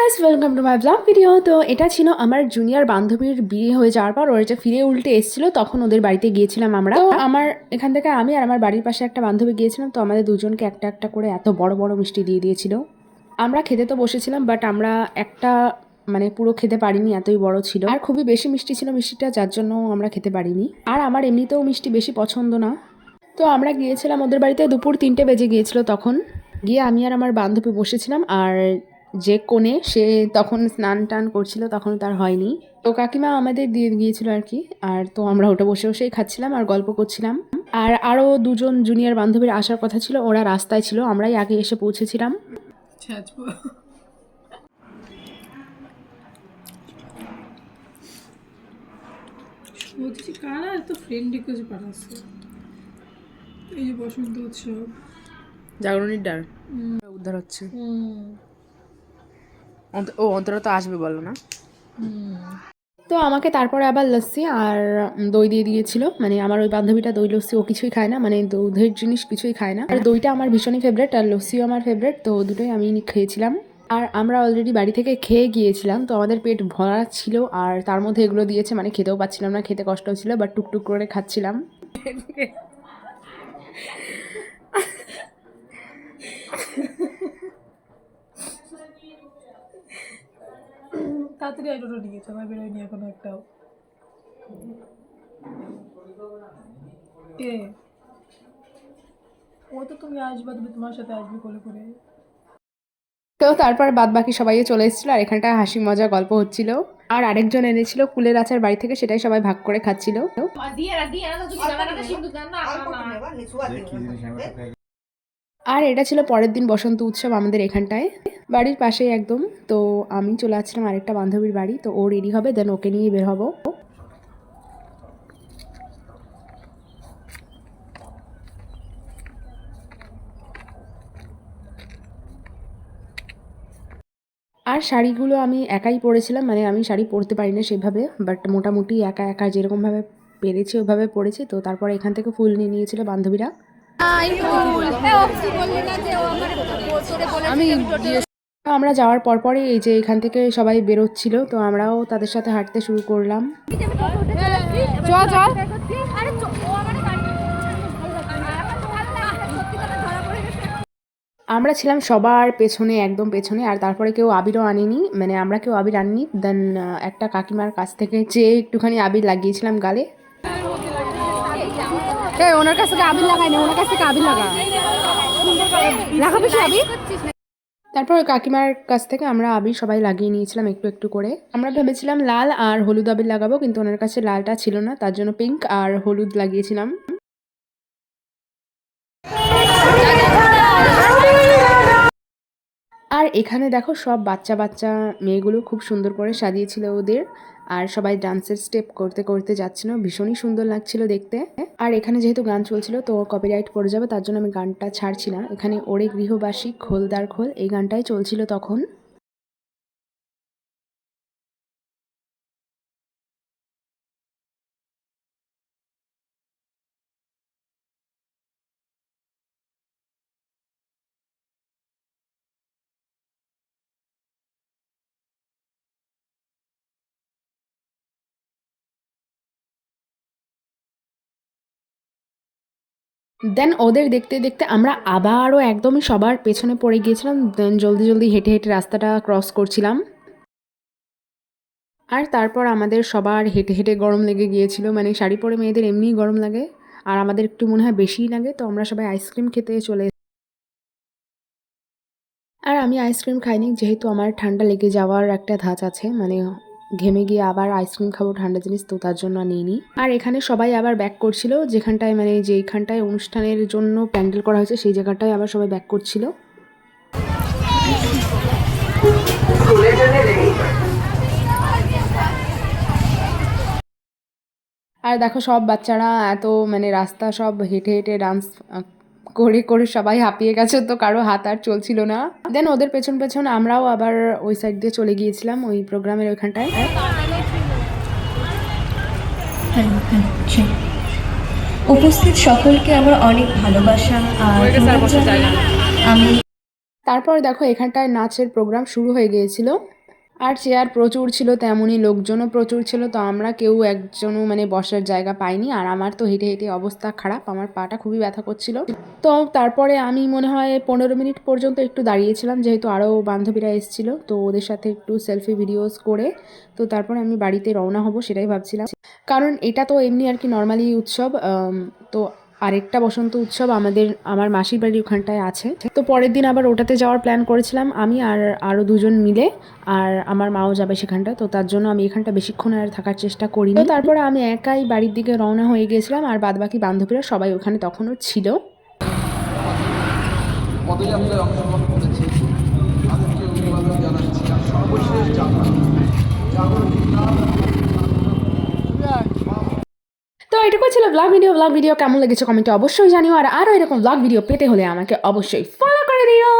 Guys, welcome to my blog video. তো এটা ছিল আমার জুনিয়র বান্ধবীর বিয়ে হয়ে যাওয়ার পর ওরা যে ফিরে উল্টে এসেছিল, তখন ওদের বাড়িতে গিয়েছিলাম আমরা। তো আমার এখান থেকে আমি আর আমার বাড়ির পাশে একটা বান্ধবী গিয়েছিলাম। তো আমাদের দুজনকে একটা একটা করে এত বড় বড় মিষ্টি দিয়ে দিয়েছিল। আমরা খেতে তো বসেছিলাম, বাট আমরা একটা মানে পুরো খেতে পারিনি, এতই বড় ছিল আর খুবই বেশি মিষ্টি ছিল মিষ্টিটা, যার জন্য আমরা খেতে পারিনি। আর আমার এমনিতেও মিষ্টি বেশি পছন্দ না। তো আমরা গিয়েছিলাম ওদের বাড়িতে, দুপুর 3টে বেজে গিয়েছিল তখন। গিয়ে আমি আর আমার বান্ধবী বসেছিলাম, আর যে কোণে সে তখন স্নান টান করছিল, তখন তার হয়নি। তো কাকিমা আমাদের দিয়ে গিয়েছিল আর কি। আর তো আমরা ওটা বসে বসেই খাচ্ছিলাম আর গল্প করছিলাম। আর আরও দুজন জুনিয়র বান্ধবীর আসার কথা ছিল, ওরা রাস্তায় ছিল, আমরাই আগে এসে পৌঁছেছিলাম। কারা এত ফ্রেন্ড রিকোয়েস্ট পাঠাচ্ছে? এই যে বসন্ত উৎসব, জাগরণীর ডার উদ্ধার হচ্ছে। ও অন্তরা তো আসবে বলো না। তো আমাকে তারপরে আবার লস্যি আর দই দিয়ে দিয়েছিল। মানে আমার ওই বান্ধবীটা দই লস্যি ও কিছুই খায় না, মানে দুধের জিনিস কিছুই খায় না। আর দইটা আমার ভীষণই ফেভারিট আর লস্যিও আমার ফেভারিট, তো দুটোই আমি খেয়েছিলাম। আর আমরা অলরেডি বাড়ি থেকে খেয়ে গিয়েছিলাম, তো আমাদের পেট ভরা ছিল আর তার মধ্যে এগুলো দিয়েছে, মানে খেতেও পাচ্ছিলাম না, খেতে কষ্ট হচ্ছিল, বাট টুকটুক করে খাচ্ছিলাম। তাড়াতাড়ি আইটোটা নিয়ে সবাই বেরোয়নি এখনো একটাও। কে ও? তো তুমি আসবা, তুমি তোমার সাথে আসবে করে করে। তো তারপর বাদ বাকি সবাই চলে এসেছিলো আর এখানটা হাসি মজা গল্প হচ্ছিল। আর আরেকজন এনেছিল কুলের আচার বাড়ি থেকে, সেটাই সবাই ভাগ করে খাচ্ছিল। আর এটা ছিল পরের দিন বসন্ত উৎসব আমাদের এখানটায়, বাড়ির পাশেই একদম। তো আমি চলে আসছিলাম আরেকটা বান্ধবীর বাড়ি, তো ও রেডি হবে, দেন ওকে নিয়ে বের হবো। আর শাড়িগুলো আমি একাই পরেছিলাম, মানে আমি শাড়ি পরতে পারি না সেভাবে, বাট মোটামুটি একা একা যেরকমভাবে পেরেছি ওইভাবে পরেছি। তো তারপর এখান থেকে ফুল নিয়ে নিয়েছিল বান্ধবীরা। আমরা যাওয়ার পরপরই এই যে এখান থেকে সবাই বেরোচ্ছিল, তো আমরাও তাদের সাথে হাঁটতে শুরু করলাম। আমরা ছিলাম সবার পেছনে, একদম পেছনে। আর তারপরে কেউ আবিরও আনিনি, মানে আমরা কেউ আবির আনিনি। দেন একটা কাকিমার কাছ থেকে যে একটুখানি আবির লাগিয়েছিলাম গালে। ওনার কাছ থেকে আবির লাগাই না, ওনার কাছ থেকে আবির লাগাবে সে আবির। তারপর কাকিমার কাছ থেকে আমরা আবির সবাই লাগিয়ে নিয়েছিলাম একটু একটু করে। আমরা ভেবেছিলাম লাল আর হলুদ আবির লাগাবো, কিন্তু ওনার কাছে লালটা ছিল না, তার জন্য পিঙ্ক আর হলুদ লাগিয়েছিলাম। আর এখানে দেখো সব বাচ্চা বাচ্চা মেয়েগুলো খুব সুন্দর করে সাজিয়েছিল ওদের, আর সবাই ডান্সের স্টেপ করতে করতে যাচ্ছিল, ভীষণই সুন্দর লাগছিল দেখতে। আর এখানে যেহেতু গান চলছিল তো কপিরাইট পড়ে যাবে, তার জন্য আমি গানটা ছাড়ছি না। এখানে ওরে গৃহবাসী খোলদার খোল এই গানটাই চলছিল তখন। দেন ওদের দেখতে দেখতে আমরা আবারও একদমই সবার পেছনে পড়ে গিয়েছিলাম। দেন জলদি জলদি হেঁটে হেঁটে রাস্তাটা ক্রস করছিলাম। আর তারপর আমাদের সবার হেঁটে হেঁটে গরম লেগে গিয়েছিল, মানে শাড়ি পরে মেয়েদের এমনিই গরম লাগে, আর আমাদের একটু মনে হয় বেশিই লাগে। তো আমরা সবাই আইসক্রিম খেতে চলে। আর আমি আইসক্রিম খাইনি, যেহেতু আমার ঠান্ডা লেগে যাওয়ার একটা ধাঁচ আছে, মানে ঘেমে গিয়ে আবার আইসক্রিম খাবো ঠান্ডা জিনিস, তো তার জন্য নিইনি। আর এখানে সবাই আবার ব্যাক করছিল, যেখানটায় মানে যেইখানটায় অনুষ্ঠানের জন্য প্যান্ডেল করা হয়েছে সেই জায়গাটায় আবার সবাই ব্যাক করছিল। আর দেখো সব বাচ্চারা এত মানে রাস্তা সব হেঁটে হেঁটে ডান্স করে করে সবাই হাঁপিয়ে গেছে, তো কারো হাত আর চলছিল না। দেন ওদের পেছন পেছন আমরাও আবার ওই সাইড দিয়ে চলে গিয়েছিলাম ওই প্রোগ্রামের ওইখানটায়। উপস্থিত সকলকে আমার অনেক ভালোবাসা। আর আমি তারপর দেখো এখানটায় নাচের প্রোগ্রাম শুরু হয়ে গিয়েছিল। আর চেয়ার প্রচুর ছিল, তেমনই লোকজনও প্রচুর ছিল। তো আমরা কেউ একজনও মানে বসার জায়গা পাইনি। আর আমার তো হেঁটে হেঁটে অবস্থা খারাপ, আমার পাটা খুবই ব্যথা করছিল। তো তারপরে আমি মনে হয় 15 মিনিট পর্যন্ত একটু দাঁড়িয়েছিলাম, যেহেতু আরও বান্ধবীরা এসেছিলো, তো ওদের সাথে একটু সেলফি ভিডিওস করে তো তারপরে আমি বাড়িতে রওনা হব সেটাই ভাবছিলাম। কারণ এটা তো এমনি আর কি নর্মালি উৎসব, তো আরেকটা বসন্ত উৎসব আমার মাসির বাড়ির ওখানটায় আছে। তো পরের দিন আবার ওটাতে যাওয়ার প্ল্যান করেছিলাম আমি আর আরও দুজন মিলে, আর আমার মাও যাবে সেখানটা। তো তার জন্য আমি এখানটা বেশিক্ষণ আর থাকার চেষ্টা করিনি। তো তারপরে আমি একাই বাড়ির দিকে রওনা হয়ে গিয়েছিলাম, আর বাদবাকি বান্ধবীরা সবাই ওখানে তখনও ছিল। পদযাত্রায় অংশগ্রহণ করেছে তাদেরকে অভিবাদন জানাচ্ছি। আর সর্বশেষ তো এটুকু ছিল ব্লগ ভিডিও কেমন লেগেছে কমেন্টে অবশ্যই জানিও। আর আরও এরকম ব্লগ ভিডিও পেতে হলে আমাকে অবশ্যই ফলো করে দিও।